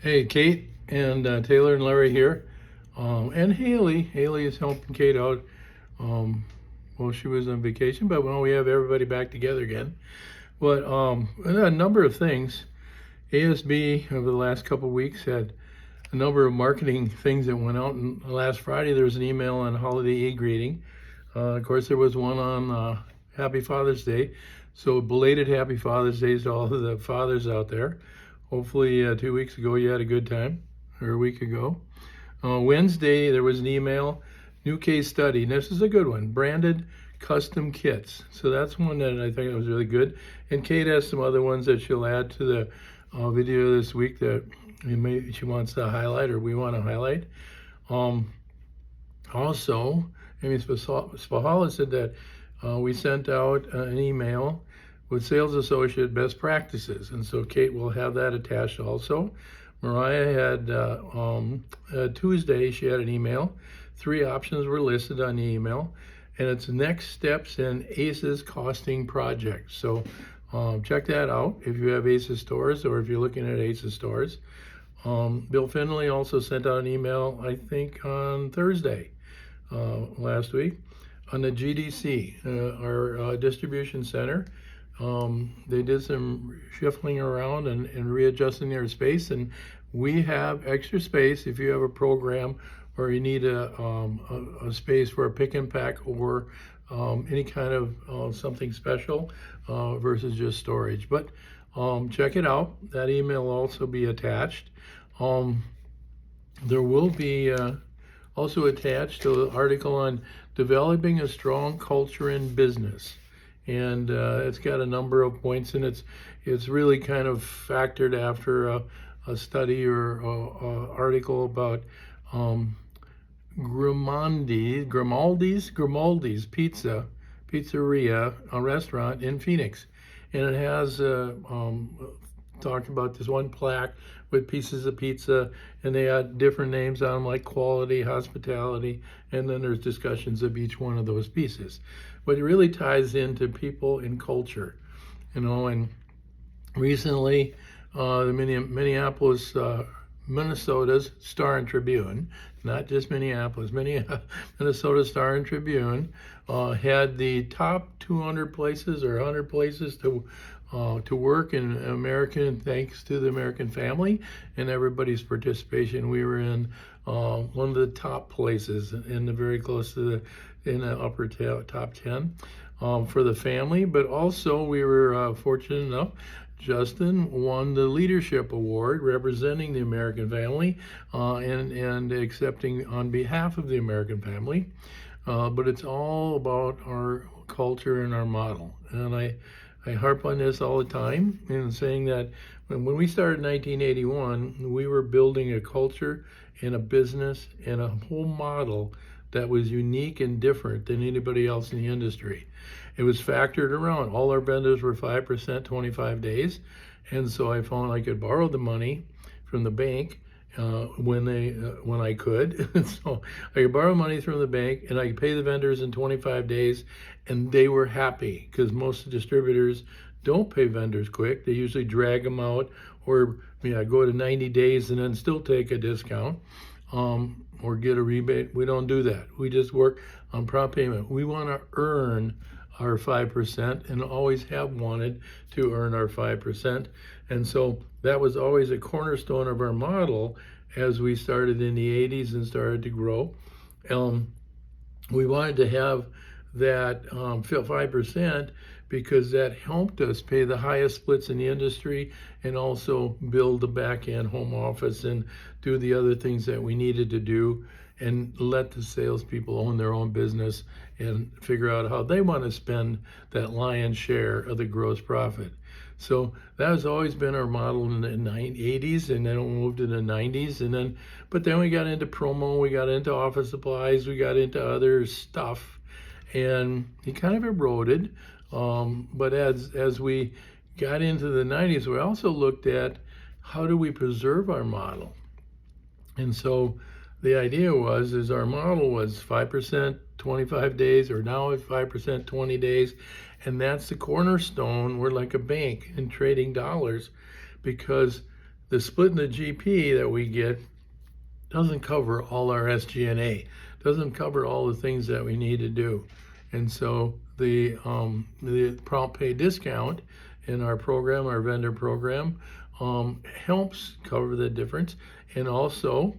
Hey, Kate and Taylor and Larry here, and Haley. Haley is helping Kate out. Um, well, she was on vacation, but now we have everybody back together again. But a number of things. ASB over the last couple of weeks had a number of marketing things that went out. And last Friday there was an email on holiday e-greeting. Of course, there was one on Happy Father's Day. So belated Happy Father's Day to all of the fathers out there. Hopefully, 2 weeks ago you had a good time, or a week ago. Wednesday there was an email, new case study, and this is a good one, branded custom kits. So that's one that I think was really good. And Kate has some other ones that she'll add to the video this week that she wants to highlight, or we want to highlight. Also, Amy Spahala said that we sent out an email with sales associate best practices, and so Kate will have that attached also. Mariah had Tuesday, she had an email. 3 options were listed on the email, and it's next steps in ACES costing project. So check that out if you have ACES stores, or if you're looking at ACES stores. Bill Finley also sent out an email, I think on Thursday last week, on the GDC, our distribution center. They did some shuffling around and readjusting their space, and we have extra space if you have a program or you need a space for a pick and pack, or any kind of something special versus just storage. But check it out. That email will also be attached. There will be also attached an article on developing a strong culture in business. And it's got a number of points, and it's really kind of factored after a study or article about Grimaldi's Pizzeria, a restaurant in Phoenix, and it has talked about this one plaque with pieces of pizza, and they had different names on them, like quality, hospitality, and then there's discussions of each one of those pieces. But it really ties into people and culture, and recently the Minneapolis, Minnesota's Star and Tribune, not just Minneapolis, Minnesota Star and Tribune, had the top 200 places or 100 places to work in America, thanks to the American family and everybody's participation. We were in one of the top places, in the very close to in the upper top 10 for the family. But also we were fortunate enough, Justin won the leadership award representing the American family and accepting on behalf of the American family. But it's all about our culture and our model. And I harp on this all the time, in saying that when we started in 1981, we were building a culture and a business and a whole model that was unique and different than anybody else in the industry. It was factored around. All our vendors were 5%, 25 days. And so I found I could borrow the money from the bank when I could. So I could borrow money from the bank, and I could pay the vendors in 25 days, and they were happy, because most distributors don't pay vendors quick. They usually drag them out, or go to 90 days and then still take a discount or get a rebate. We don't do that. We just work on prompt payment. We want to earn our 5%, and always have wanted to earn our 5%. And so that was always a cornerstone of our model as we started in the 80s and started to grow. We wanted to have that 5% because that helped us pay the highest splits in the industry, and also build the back end home office and do the other things that we needed to do, and let the salespeople own their own business and figure out how they want to spend that lion's share of the gross profit. So that has always been our model in the 80s, and then we moved to the 90s, but then we got into promo, we got into office supplies, we got into other stuff, and it kind of eroded. But as we got into the 90s, we also looked at how do we preserve our model. And so the idea is our model was 5%, 25 days, or now it's 5%, 20 days. And that's the cornerstone. We're like a bank in trading dollars, because the split in the GP that we get doesn't cover all our SG&A, doesn't cover all the things that we need to do. And so the prompt pay discount in our program, our vendor program, helps cover the difference. And also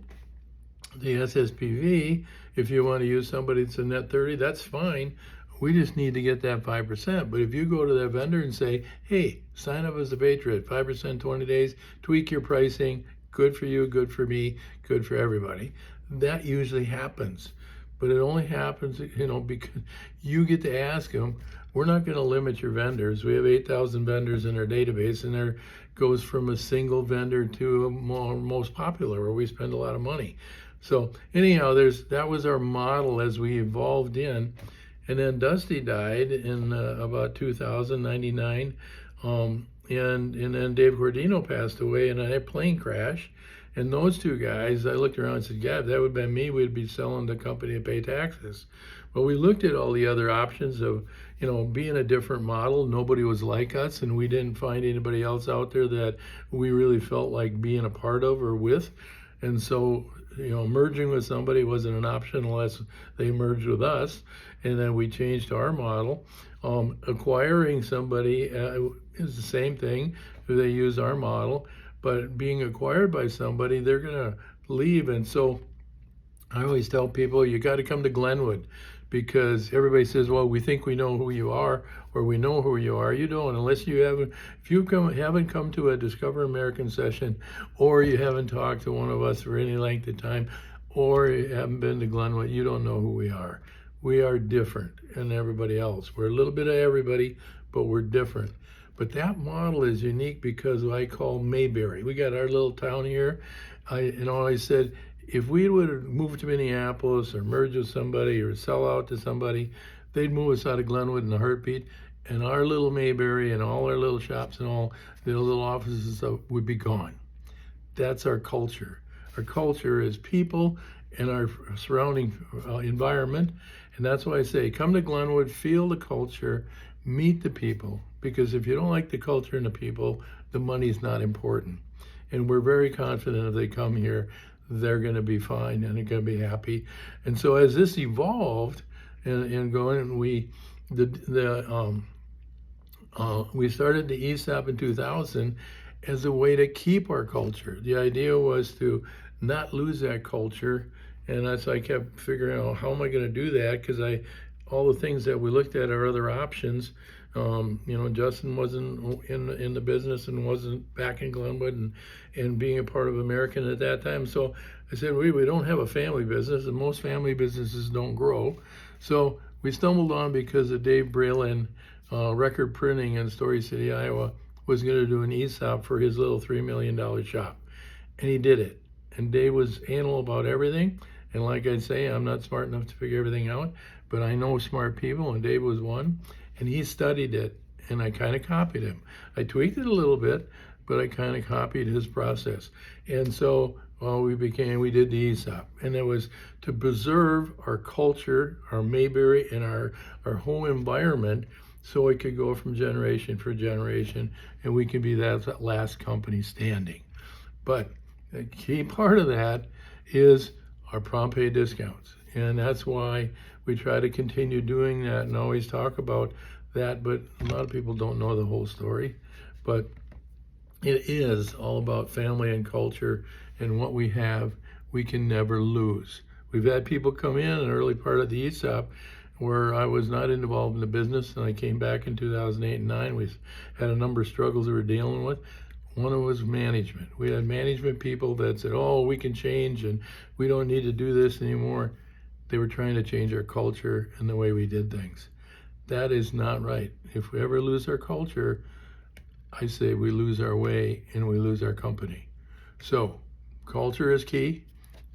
the SSPV, if you want to use somebody that's a net 30, that's fine. We just need to get that 5%. But if you go to that vendor and say, hey, sign up as a Patriot, 5%, 20 days, tweak your pricing, good for you, good for me, good for everybody. That usually happens. But it only happens, because you get to ask them. We're not going to limit your vendors. We have 8,000 vendors in our database, and there goes from a single vendor to a most popular, where we spend a lot of money. So anyhow, that was our model as we evolved in. And then Dusty died in about 2099, and then Dave Cordino passed away in a plane crash. And those two guys, I looked around and said, God, that would have been me. We'd be selling the company to pay taxes. But we looked at all the other options of, being a different model. Nobody was like us, and we didn't find anybody else out there that we really felt like being a part of or with. And so, merging with somebody wasn't an option unless they merged with us. And then we changed to our model. Acquiring somebody is the same thing. They use our model. But being acquired by somebody, they're going to leave. And so I always tell people, you got to come to Glenwood, because everybody says, well, we think we know who you are, or we know who you are. You don't, unless you haven't, if you haven't come to a Discover American session, or you haven't talked to one of us for any length of time, or you haven't been to Glenwood, you don't know who we are. We are different than everybody else. We're a little bit of everybody, but we're different. But that model is unique because I call Mayberry. We got our little town here. I said, if we would have moved to Minneapolis or merge with somebody or sell out to somebody, they'd move us out of Glenwood in a heartbeat. And our little Mayberry and all our little shops and all the little offices and stuff would be gone. That's our culture. Our culture is people and our surrounding environment. And that's why I say, come to Glenwood, feel the culture, meet the people. Because if you don't like the culture and the people, the money's not important. And we're very confident if they come here, they're going to be fine and they're going to be happy. And so as this evolved and going, we started the ESOP in 2000 as a way to keep our culture. The idea was to not lose that culture. And that's why I kept figuring out, how am I going to do that? Because all the things that we looked at are other options. Justin wasn't in the business and wasn't back in Glenwood and being a part of American at that time. So I said, we don't have a family business, and most family businesses don't grow. So we stumbled on because of Dave Braylon, Record Printing in Story City, Iowa, was going to do an ESOP for his little $3 million shop. And he did it. And Dave was anal about everything. And like I say, I'm not smart enough to figure everything out, but I know smart people, and Dave was one. And he studied it, and I kind of copied him. I tweaked it a little bit, but I kind of copied his process. And so we did the ESOP. And it was to preserve our culture, our Mayberry, and our whole environment, so it could go from generation for generation, and we could be that last company standing. But a key part of that is our prompt pay discounts. And that's why we try to continue doing that and always talk about that, but a lot of people don't know the whole story. But it is all about family and culture, and what we have, we can never lose. We've had people come in an early part of the ESOP where I was not involved in the business, and I came back in 2008 and 9. We had a number of struggles we were dealing with. One of them was management. We had management people that said, oh, we can change and we don't need to do this anymore. They were trying to change our culture and the way we did things. That is not right. If we ever lose our culture, I say we lose our way and we lose our company. So culture is key.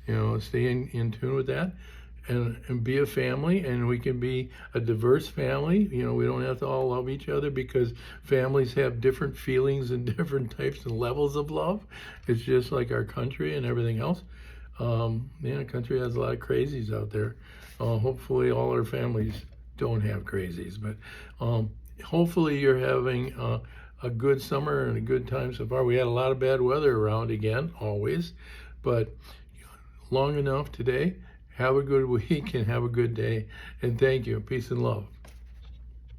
Stay in tune with that and be a family, and we can be a diverse family. We don't have to all love each other, because families have different feelings and different types and levels of love. It's just like our country and everything else. The country has a lot of crazies out there. Hopefully all our families don't have crazies, but hopefully you're having a good summer and a good time so far. We had a lot of bad weather around again, always, but long enough today. Have a good week and have a good day. And thank you. Peace and love.